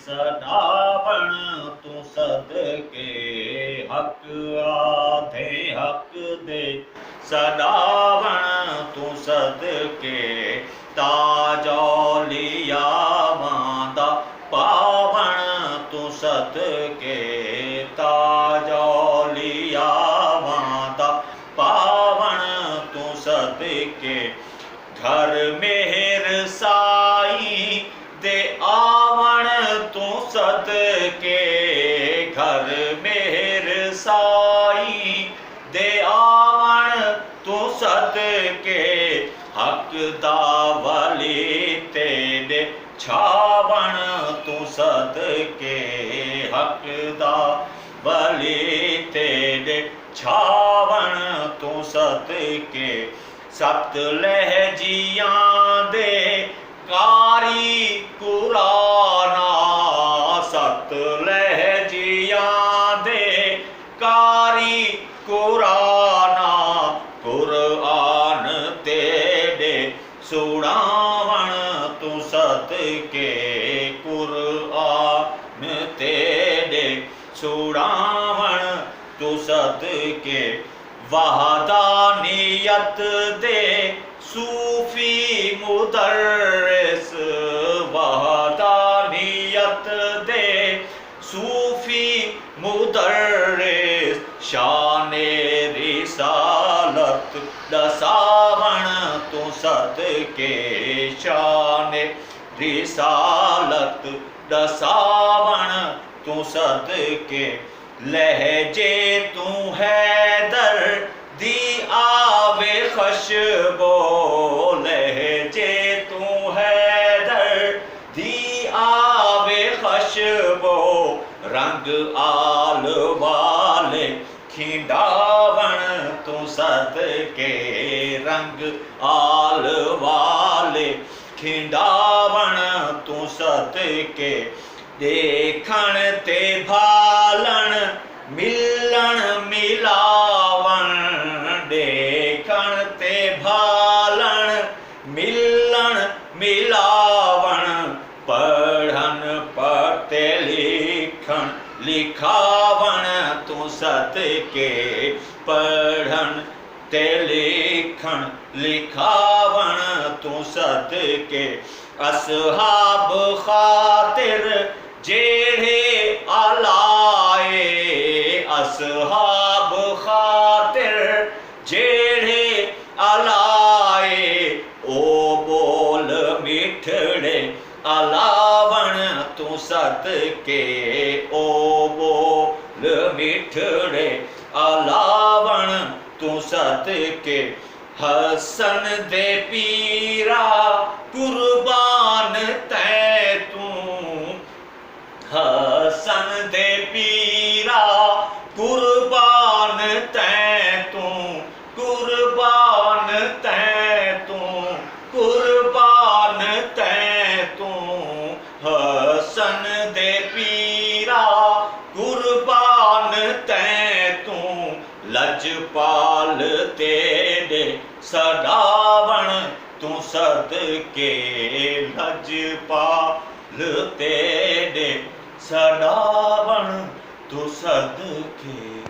सदावण तू सदके हक आधे हक दे सदावण तू सदके ताजौलिया मांदा पावण तू सदके ताजौलिया मांदा पावण तू सदके घर मेहर साई दे आवण तू सदके घर मेहर साई दे आवण तू सदके हक दा वली तेरे छावण तू सदके हक दा वली तेरे छावण तू सदके सत लहजियां दे कारी कुराना सत लहजियां दे कारी कुराना कुरान तेरे सुनावण तू सदके कुरान तेरे सुनावण तू सदके वहदानियत दे सूफी मुदर्रिस वहदानियत दे सूफी मुदर्रिस शाने रिसालत दसावण तू सदके शाने रिसालत दसावण तू सदके लहजे तू हैदर दी आवे खुशबो लहजे तू हैदर दी आवे खुशबो रंग आल वाले खिंडावण तू सदके रंग आल वाले खिंडावण तू सदके देखण ते भालण मिलण मिलावण देखण ते भालण मिलण मिलावण पढ़न पढ़ते लिखण लिखावण तू सदके पढ़न ते लिखण लिखावण तू सदके असहाब खातिर जेड़े आलाए असहाब खातिर जेड़े आलाए ओ बोल मिठड़े अलावण तू सदके ओ बोल मिठड़े अलावण तू सदके हसन दे पीरा कुर्बान तै तू हसन दे पीरा कुर्बान तै तू कुर्बान तै तू कुर्बान तै तू हसन दे पीरा कुर्बान तै तू लजपाल तेरे सदावण तू सदके लजपाल तेरे सदावण तू सदके।